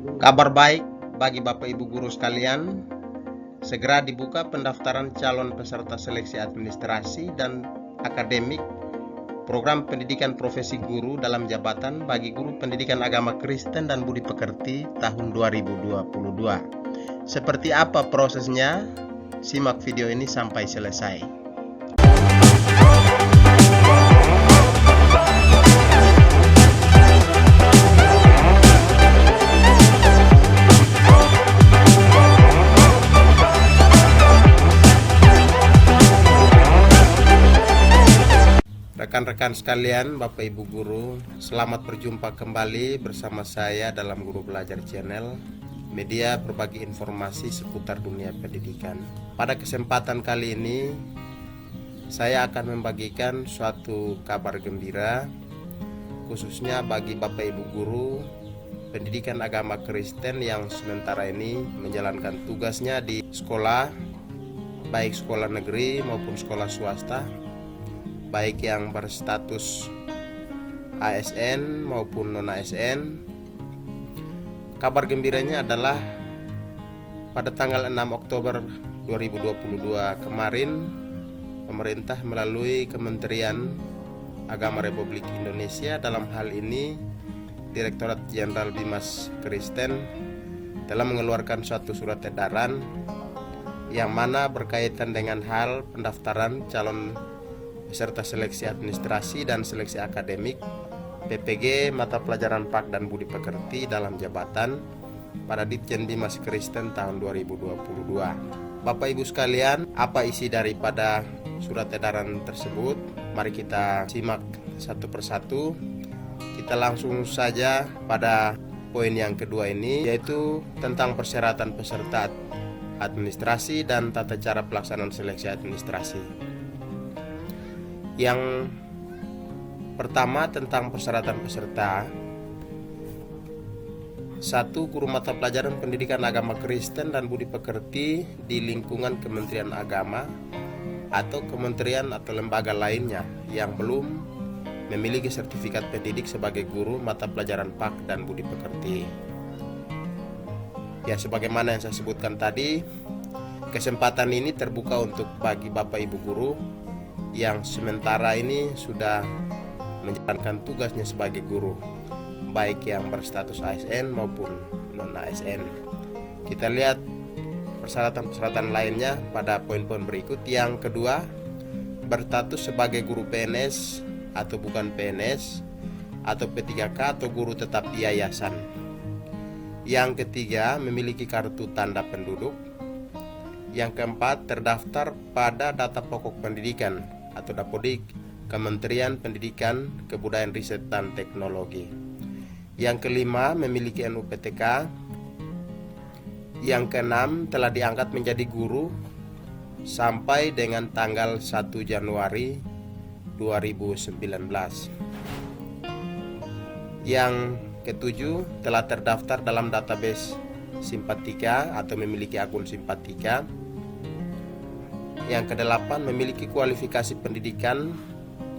Kabar baik bagi Bapak Ibu guru sekalian, segera dibuka pendaftaran calon peserta seleksi administrasi dan akademik program pendidikan profesi guru dalam jabatan bagi guru pendidikan agama Kristen dan budi pekerti tahun 2022. Seperti apa prosesnya? Simak video ini sampai selesai. Rekan-rekan sekalian, Bapak Ibu guru, selamat berjumpa kembali bersama saya dalam Guru Belajar Channel, media berbagi informasi seputar dunia pendidikan. Pada kesempatan kali ini, saya akan membagikan suatu kabar gembira, khususnya bagi Bapak Ibu guru pendidikan agama Kristen yang sementara ini menjalankan tugasnya di sekolah, baik sekolah negeri maupun sekolah swasta, baik yang berstatus ASN maupun non-ASN. Kabar gembiranya adalah pada tanggal 6 Oktober 2022 kemarin, pemerintah melalui Kementerian Agama Republik Indonesia, dalam hal ini Direktorat Jenderal Bimas Kristen, telah mengeluarkan suatu surat edaran yang mana berkaitan dengan hal pendaftaran calon peserta seleksi administrasi dan seleksi akademik PPG mata pelajaran PAK dan budi pekerti dalam jabatan pada Ditjen Bimas Kristen tahun 2022. Bapak Ibu sekalian, apa isi daripada surat edaran tersebut? Mari kita simak satu persatu. Kita langsung saja pada poin yang kedua ini, yaitu tentang persyaratan peserta administrasi dan tata cara pelaksanaan seleksi administrasi. Yang pertama tentang persyaratan peserta. 1. Guru mata pelajaran pendidikan agama Kristen dan budi pekerti di lingkungan Kementerian Agama atau kementerian atau lembaga lainnya yang belum memiliki sertifikat pendidik sebagai guru mata pelajaran PAK dan budi pekerti. Ya, sebagaimana yang saya sebutkan tadi, kesempatan ini terbuka untuk bagi Bapak Ibu guru yang sementara ini sudah menjalankan tugasnya sebagai guru, baik yang berstatus ASN maupun non-ASN. Kita lihat persyaratan-persyaratan lainnya pada poin-poin berikut. Yang kedua, berstatus sebagai guru PNS atau bukan PNS, atau P3K atau guru tetap di yayasan. Yang ketiga, memiliki kartu tanda penduduk. Yang keempat, terdaftar pada data pokok pendidikan atau Dapodik Kementerian Pendidikan, Kebudayaan, Riset dan Teknologi. Yang kelima, memiliki NUPTK. Yang keenam, telah diangkat menjadi guru sampai dengan tanggal 1 Januari 2019. Yang ketujuh, telah terdaftar dalam database Simpatika atau memiliki akun Simpatika. Yang kedelapan, memiliki kualifikasi pendidikan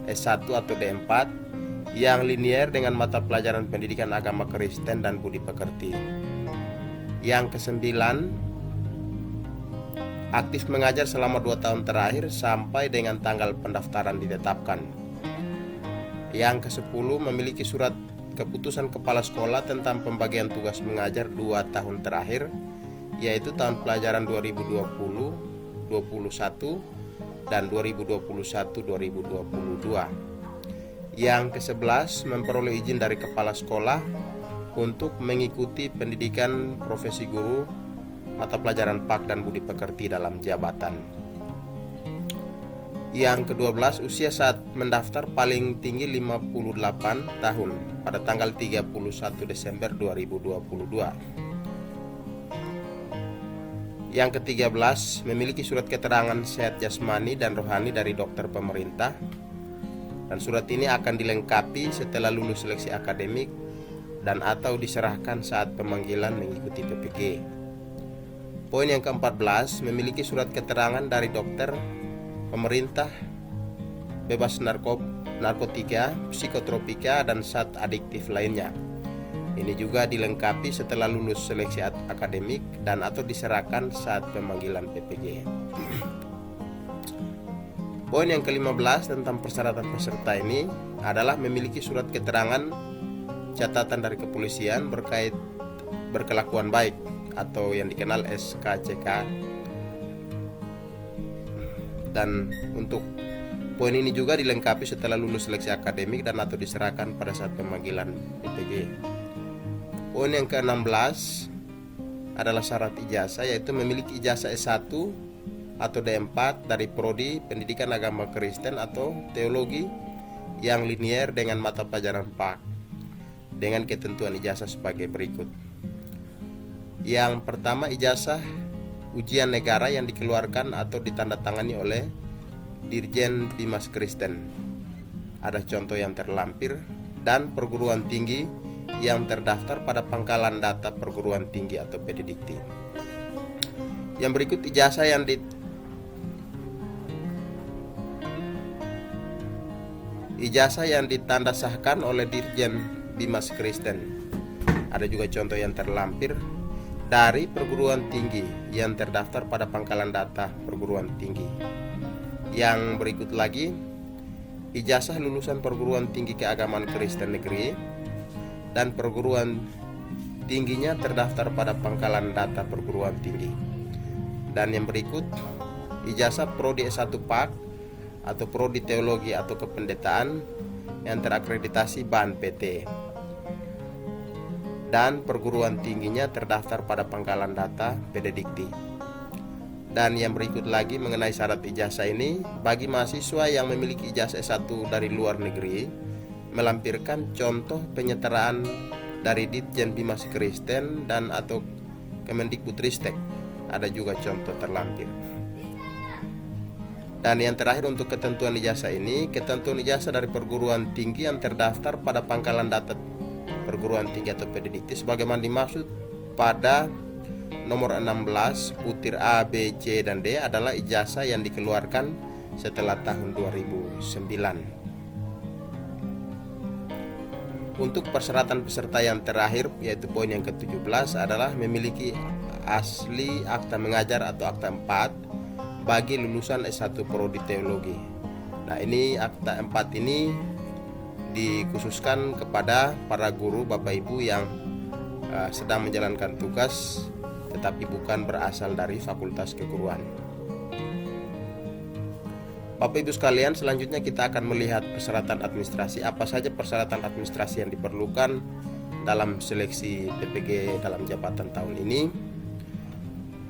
S1 atau D4 yang linier dengan mata pelajaran pendidikan agama Kristen dan budi pekerti. Yang kesembilan, aktif mengajar selama 2 tahun terakhir sampai dengan tanggal pendaftaran ditetapkan. Yang ke-10, memiliki surat keputusan kepala sekolah tentang pembagian tugas mengajar 2 tahun terakhir, yaitu tahun pelajaran 2020 21 dan 2021-2022. Yang ke-11, memperoleh izin dari kepala sekolah untuk mengikuti pendidikan profesi guru mata pelajaran PAK dan budi pekerti dalam jabatan. Yang ke-12, usia saat mendaftar paling tinggi 58 tahun pada tanggal 31 Desember 2022. Yang ke-13, memiliki surat keterangan sehat jasmani dan rohani dari dokter pemerintah, dan surat ini akan dilengkapi setelah lulus seleksi akademik dan atau diserahkan saat pemanggilan mengikuti PPG. Poin yang ke-14, memiliki surat keterangan dari dokter pemerintah bebas narkotika, psikotropika, dan zat adiktif lainnya. Ini juga dilengkapi setelah lulus seleksi akademik dan atau diserahkan saat pemanggilan PPG. Poin yang ke-15 tentang persyaratan peserta ini adalah memiliki surat keterangan catatan dari kepolisian berkait berkelakuan baik atau yang dikenal SKCK. Dan untuk poin ini juga dilengkapi setelah lulus seleksi akademik dan atau diserahkan pada saat pemanggilan PPG. Poin yang ke-16 adalah syarat ijazah, yaitu memiliki ijazah S1 atau D4 dari Prodi Pendidikan Agama Kristen atau Teologi yang linier dengan mata pelajaran PAK dengan ketentuan ijazah sebagai berikut. Yang pertama, ijazah ujian negara yang dikeluarkan atau ditandatangani oleh Dirjen Bimas Kristen. Ada contoh yang terlampir, dan perguruan tinggi yang terdaftar pada Pangkalan Data Perguruan Tinggi atau PDDikti. Yang berikut ijazah yang ditandasahkan oleh Dirjen Bimas Kristen. Ada juga contoh yang terlampir dari perguruan tinggi yang terdaftar pada Pangkalan Data Perguruan Tinggi. Yang berikut lagi, ijazah lulusan perguruan tinggi keagamaan Kristen negeri dan perguruan tingginya terdaftar pada Pangkalan Data Perguruan Tinggi. Dan yang berikut, ijazah Prodi S1 PAK atau Prodi Teologi atau Kependetaan yang terakreditasi BAN PT dan perguruan tingginya terdaftar pada Pangkalan Data PDDikti. Dan yang berikut lagi mengenai syarat ijazah ini, bagi mahasiswa yang memiliki ijazah S1 dari luar negeri melampirkan contoh penyetaraan dari Ditjen Bimas Kristen dan atau Kemendikbudristek. Ada juga contoh terlampir. Dan yang terakhir untuk ketentuan ijazah ini, ketentuan ijazah dari perguruan tinggi yang terdaftar pada Pangkalan Data Perguruan Tinggi atau PDDikti sebagaimana dimaksud pada nomor 16 butir A, B, C, dan D adalah ijazah yang dikeluarkan setelah tahun 2009. Untuk persyaratan peserta yang terakhir, yaitu poin yang ke-17 adalah memiliki asli akta mengajar atau akta 4 bagi lulusan S1 Prodi Teologi. Nah, ini akta 4 ini dikhususkan kepada para guru Bapak Ibu yang sedang menjalankan tugas tetapi bukan berasal dari Fakultas Keguruan. Bapak Ibu sekalian, selanjutnya kita akan melihat persyaratan administrasi. Apa saja persyaratan administrasi yang diperlukan dalam seleksi PPG dalam jabatan tahun ini?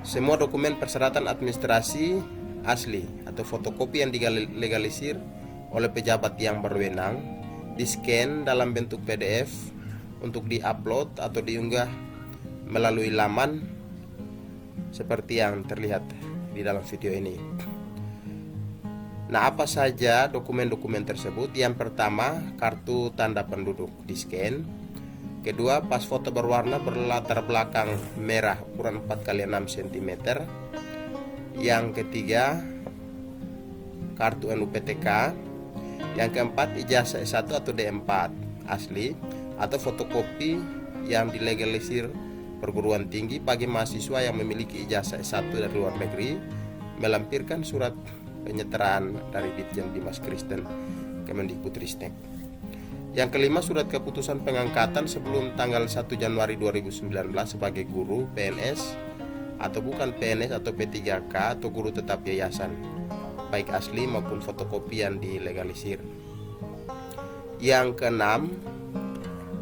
Semua dokumen persyaratan administrasi asli atau fotokopi yang dilegalisir oleh pejabat yang berwenang di-scan dalam bentuk PDF untuk di-upload atau diunggah melalui laman seperti yang terlihat di dalam video ini. Nah, apa saja dokumen-dokumen tersebut? Yang pertama, kartu tanda penduduk di-scan. Kedua, pas foto berwarna berlatar belakang merah ukuran 4x6 cm. Yang ketiga, kartu NUPTK. Yang keempat, ijazah S1 atau D4 asli atau fotokopi yang dilegalisir perguruan tinggi bagi mahasiswa yang memiliki ijazah S1 dari luar negeri melampirkan surat penyetaraan dari Ditjen Bimas Kristen Kemendikbudristek. Yang kelima, surat keputusan pengangkatan sebelum tanggal 1 Januari 2019 sebagai guru PNS atau bukan PNS atau P3K atau guru tetap yayasan, baik asli maupun fotokopi yang dilegalisir. Yang keenam,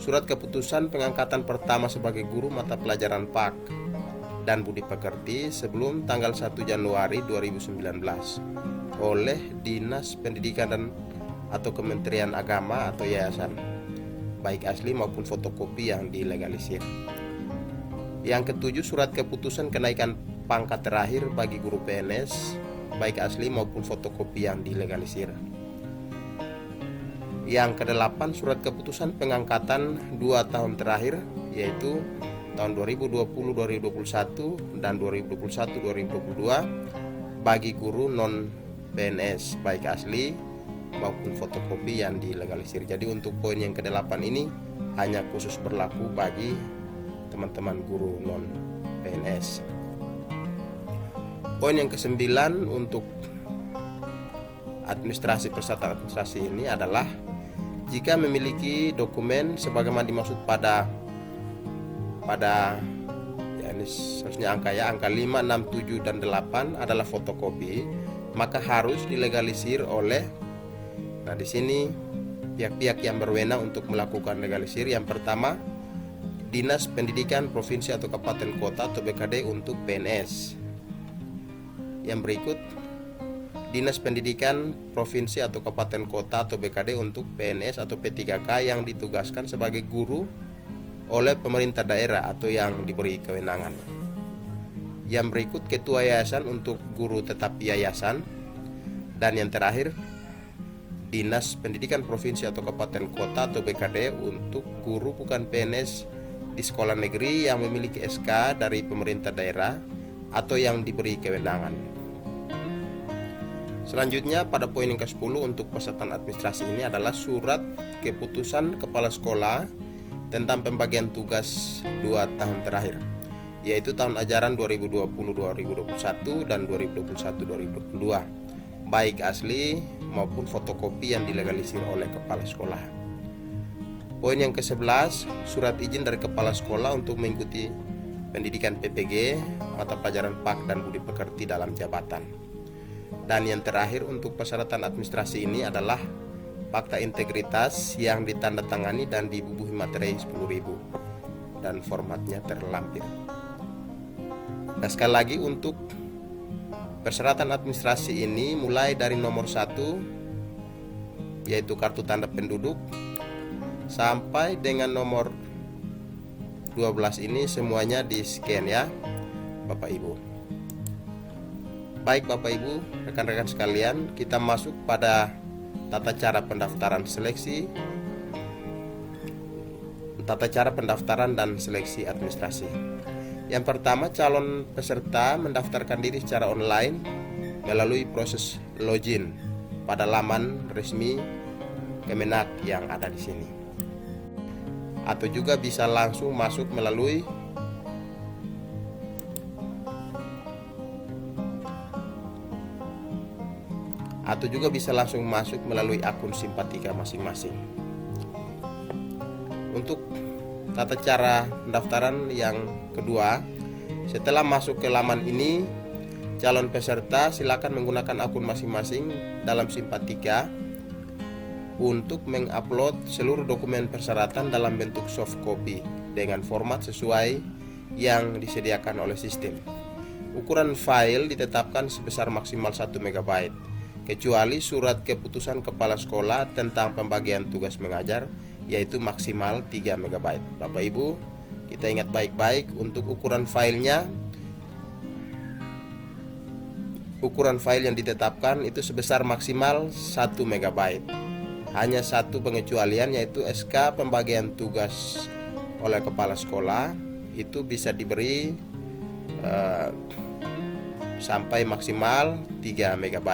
surat keputusan pengangkatan pertama sebagai guru mata pelajaran PAK dan budi pekerti sebelum tanggal 1 Januari 2019 oleh Dinas Pendidikan dan atau Kementerian Agama atau yayasan, baik asli maupun fotokopi yang dilegalisir. Yang ketujuh, surat keputusan kenaikan pangkat terakhir bagi guru PNS, baik asli maupun fotokopi yang dilegalisir. Yang kedelapan, surat keputusan pengangkatan 2 tahun terakhir, yaitu tahun 2020, 2021 dan 2021, 2022 bagi guru non PNS baik asli maupun fotokopi yang dilegalisir. Jadi untuk poin yang ke-8 ini hanya khusus berlaku bagi teman-teman guru non PNS. Poin yang ke-9 untuk administrasi peserta administrasi ini adalah jika memiliki dokumen sebagaimana dimaksud pada ya ini seharusnya angka 5, 6, 7 dan 8 adalah fotokopi, maka harus dilegalisir oleh di sini pihak-pihak yang berwenang untuk melakukan legalisir. Yang pertama, Dinas Pendidikan Provinsi atau Kabupaten Kota atau BKD untuk PNS. Yang berikut, Dinas Pendidikan Provinsi atau Kabupaten Kota atau BKD untuk PNS atau P3K yang ditugaskan sebagai guru oleh pemerintah daerah atau yang diberi kewenangan. Yang berikut, Ketua Yayasan untuk guru tetap yayasan. Dan yang terakhir, Dinas Pendidikan Provinsi atau Kabupaten Kota atau BKD untuk guru bukan PNS di sekolah negeri yang memiliki SK dari pemerintah daerah atau yang diberi kewenangan. Selanjutnya pada poin yang ke-10 untuk pesertaan administrasi ini adalah surat keputusan kepala sekolah tentang pembagian tugas 2 tahun terakhir, yaitu tahun ajaran 2020-2021 dan 2021-2022, baik asli maupun fotokopi yang dilegalisir oleh kepala sekolah. Poin yang ke-11, surat izin dari kepala sekolah untuk mengikuti pendidikan PPG, mata pelajaran PAK dan budi pekerti dalam jabatan. Dan yang terakhir untuk persyaratan administrasi ini adalah fakta integritas yang ditandatangani dan dibubuhi materai 10.000 dan formatnya terlampir. Nah, sekali lagi untuk persyaratan administrasi ini mulai dari nomor 1 yaitu kartu tanda penduduk sampai dengan nomor 12 ini semuanya di scan ya Bapak Ibu. Baik Bapak Ibu, rekan-rekan sekalian, kita masuk pada tata cara pendaftaran seleksi, tata cara pendaftaran dan seleksi administrasi. Yang pertama, calon peserta mendaftarkan diri secara online melalui proses login pada laman resmi Kemenak yang ada di sini. Atau juga bisa langsung masuk melalui akun Simpatika masing-masing. Untuk tata cara pendaftaran yang kedua, setelah masuk ke laman ini, calon peserta silakan menggunakan akun masing-masing dalam Simpatika untuk mengupload seluruh dokumen persyaratan dalam bentuk soft copy dengan format sesuai yang disediakan oleh sistem. Ukuran file ditetapkan sebesar maksimal 1 MB, kecuali surat keputusan kepala sekolah tentang pembagian tugas mengajar, yaitu maksimal 3 MB. Bapak Ibu, kita ingat baik-baik untuk ukuran filenya. Ukuran file yang ditetapkan itu sebesar maksimal 1 MB. Hanya satu pengecualian, yaitu SK pembagian tugas oleh kepala sekolah itu bisa diberi sampai maksimal 3 MB.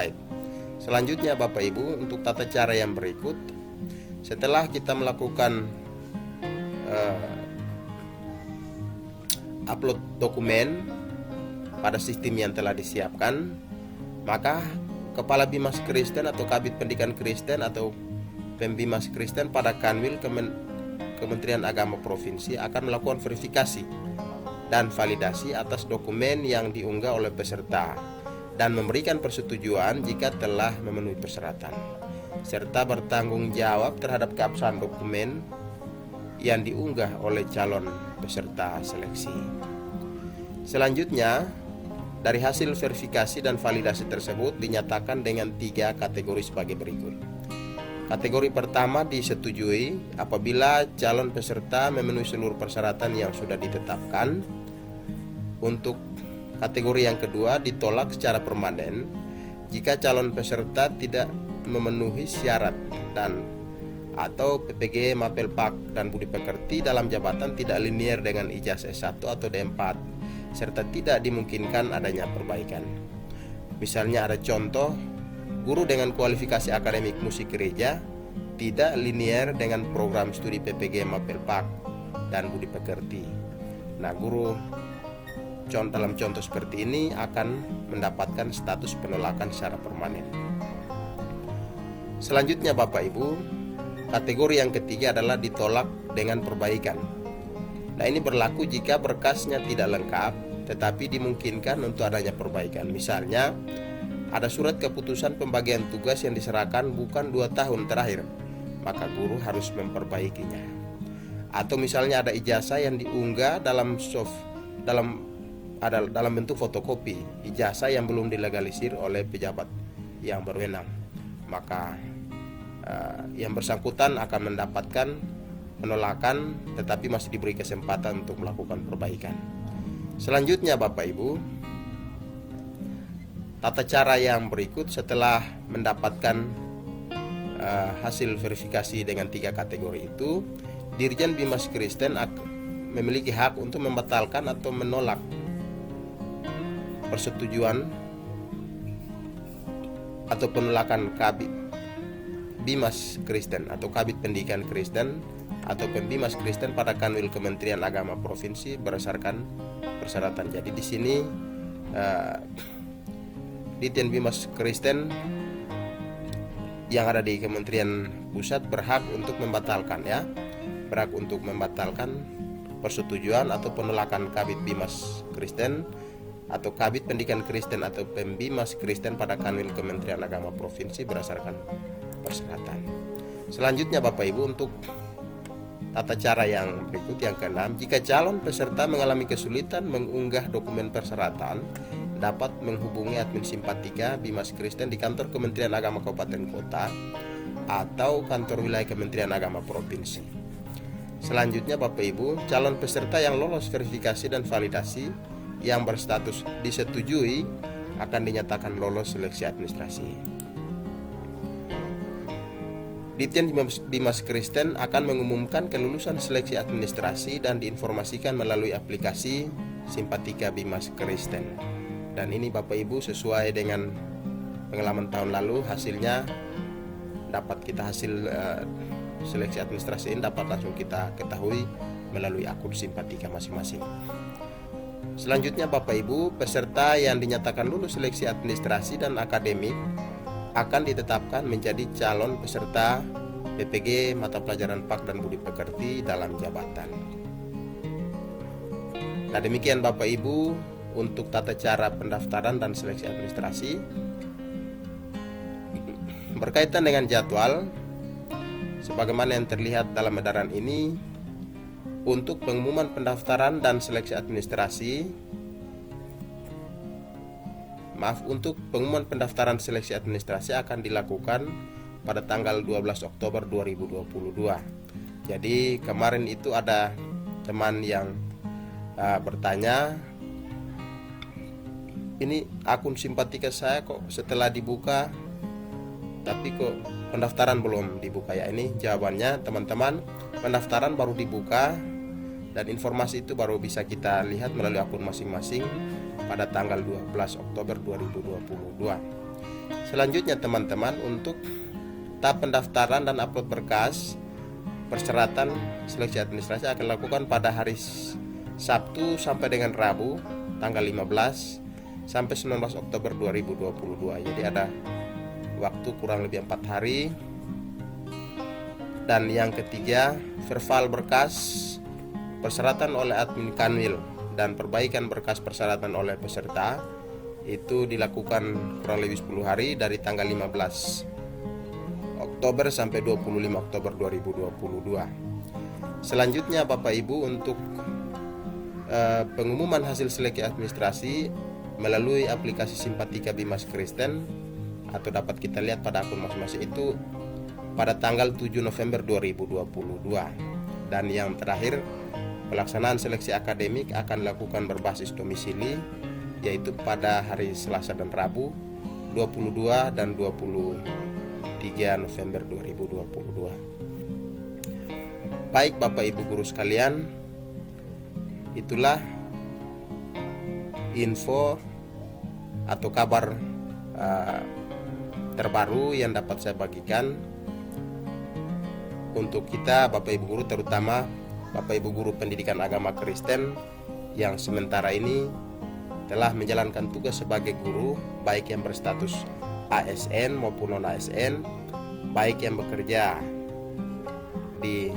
Selanjutnya Bapak Ibu, untuk tata cara yang berikut, setelah kita melakukan upload dokumen pada sistem yang telah disiapkan, maka Kepala Bimas Kristen atau Kabid Pendidikan Kristen atau Pembimas Kristen pada Kanwil Kementerian Agama Provinsi akan melakukan verifikasi dan validasi atas dokumen yang diunggah oleh peserta dan memberikan persetujuan jika telah memenuhi persyaratan, serta bertanggung jawab terhadap keabsahan dokumen yang diunggah oleh calon peserta seleksi. Selanjutnya, dari hasil verifikasi dan validasi tersebut dinyatakan dengan 3 kategori sebagai berikut. Kategori pertama disetujui apabila calon peserta memenuhi seluruh persyaratan yang sudah ditetapkan. Untuk kategori yang kedua ditolak secara permanen jika calon peserta tidak memenuhi syarat dan atau PPG, Mapel Pak dan budi pekerti dalam jabatan tidak linier dengan ijazah S1 atau D4 serta tidak dimungkinkan adanya perbaikan. Misalnya ada contoh guru dengan kualifikasi akademik musik gereja tidak linier dengan program studi PPG Mapelpak dan budi pekerti. Nah, guru dalam contoh seperti ini akan mendapatkan status penolakan secara permanen. Selanjutnya Bapak Ibu, kategori yang ketiga adalah ditolak dengan perbaikan. Nah, ini berlaku jika berkasnya tidak lengkap tetapi dimungkinkan untuk adanya perbaikan. Misalnya, ada surat keputusan pembagian tugas yang diserahkan bukan 2 tahun terakhir, maka guru harus memperbaikinya. Atau misalnya ada ijazah yang diunggah dalam bentuk fotokopi, ijazah yang belum dilegalisir oleh pejabat yang berwenang, maka yang bersangkutan akan mendapatkan penolakan tetapi masih diberi kesempatan untuk melakukan perbaikan. Selanjutnya Bapak Ibu, tata cara yang berikut setelah mendapatkan hasil verifikasi dengan 3 kategori itu, Dirjen Bimas Kristen memiliki hak untuk membatalkan atau menolak persetujuan atau penolakan Kabid Bimas Kristen atau Kabid Pendidikan Kristen atau Pembimas Kristen pada Kanwil Kementerian Agama Provinsi berdasarkan persyaratan. Jadi di sini Ditjen Bimas Kristen yang ada di Kementerian Pusat berhak untuk membatalkan persetujuan atau penolakan Kabid Bimas Kristen atau Kabid Pendidikan Kristen atau Pembimas Kristen pada Kanwil Kementerian Agama Provinsi berdasarkan persyaratan. Selanjutnya Bapak Ibu, untuk tata cara yang berikut yang ke-6, jika calon peserta mengalami kesulitan mengunggah dokumen persyaratan, dapat menghubungi admin Simpatika Bimas Kristen di kantor Kementerian Agama Kabupaten Kota atau kantor wilayah Kementerian Agama Provinsi. Selanjutnya Bapak Ibu, calon peserta yang lolos verifikasi dan validasi yang berstatus disetujui akan dinyatakan lolos seleksi administrasi. Ditjen Bimas Kristen akan mengumumkan kelulusan seleksi administrasi dan diinformasikan melalui aplikasi Simpatika Bimas Kristen. Dan ini Bapak Ibu sesuai dengan pengalaman tahun lalu, hasilnya dapat kita seleksi administrasi ini dapat langsung kita ketahui melalui akun Simpatika masing-masing. Selanjutnya Bapak Ibu, peserta yang dinyatakan lulus seleksi administrasi dan akademik akan ditetapkan menjadi calon peserta PPG mata pelajaran PAK dan budi pekerti dalam jabatan. Nah, demikian Bapak Ibu untuk tata cara pendaftaran dan seleksi administrasi. Berkaitan dengan jadwal, sebagaimana yang terlihat dalam edaran ini, untuk pengumuman pendaftaran dan seleksi administrasi untuk pengumuman pendaftaran seleksi administrasi akan dilakukan pada tanggal 12 Oktober 2022. Jadi kemarin itu ada teman yang bertanya, ini akun Simpatika saya kok setelah dibuka tapi kok pendaftaran belum dibuka ya. Ini jawabannya teman-teman, pendaftaran baru dibuka dan informasi itu baru bisa kita lihat melalui akun masing-masing pada tanggal 12 Oktober 2022. Selanjutnya teman-teman, untuk tahap pendaftaran dan upload berkas persyaratan seleksi administrasi akan dilakukan pada hari Sabtu sampai dengan Rabu tanggal 15 sampai 19 Oktober 2022. Jadi ada waktu kurang lebih 4 hari. Dan yang ketiga, verbal berkas persyaratan oleh admin Kanwil dan perbaikan berkas persyaratan oleh peserta itu dilakukan kurang lebih 10 hari dari tanggal 15 Oktober sampai 25 Oktober 2022. Selanjutnya Bapak Ibu, untuk pengumuman hasil seleksi administrasi melalui aplikasi Simpatika Bimas Kristen atau dapat kita lihat pada akun masing-masing itu pada tanggal 7 November 2022. Dan yang terakhir, pelaksanaan seleksi akademik akan dilakukan berbasis domisili, yaitu pada hari Selasa dan Rabu 22 dan 23 November 2022. Baik Bapak Ibu guru sekalian, itulah info atau kabar terbaru yang dapat saya bagikan untuk kita Bapak Ibu guru, terutama Bapak Ibu guru pendidikan agama Kristen yang sementara ini telah menjalankan tugas sebagai guru, baik yang berstatus ASN maupun non-ASN, baik yang bekerja di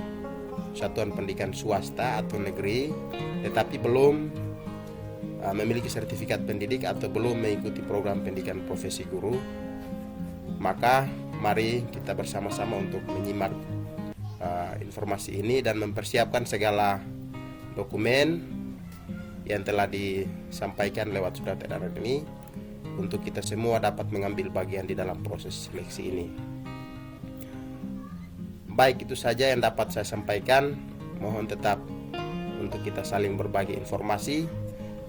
satuan pendidikan swasta atau negeri tetapi belum memiliki sertifikat pendidik atau belum mengikuti program pendidikan profesi guru. Maka mari kita bersama-sama untuk menyimak informasi ini dan mempersiapkan segala dokumen yang telah disampaikan lewat surat edaran ini untuk kita semua dapat mengambil bagian di dalam proses seleksi ini. Baik, itu saja yang dapat saya sampaikan. Mohon tetap untuk kita saling berbagi informasi,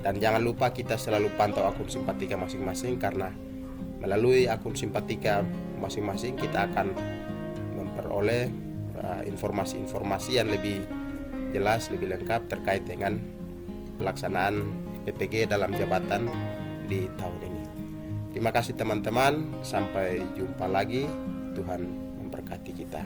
dan jangan lupa kita selalu pantau akun Simpatika masing-masing, karena melalui akun Simpatika masing-masing kita akan memperoleh informasi-informasi yang lebih jelas, lebih lengkap terkait dengan pelaksanaan PPG dalam jabatan di tahun ini. Terima kasih teman-teman, sampai jumpa lagi. Tuhan memberkati kita.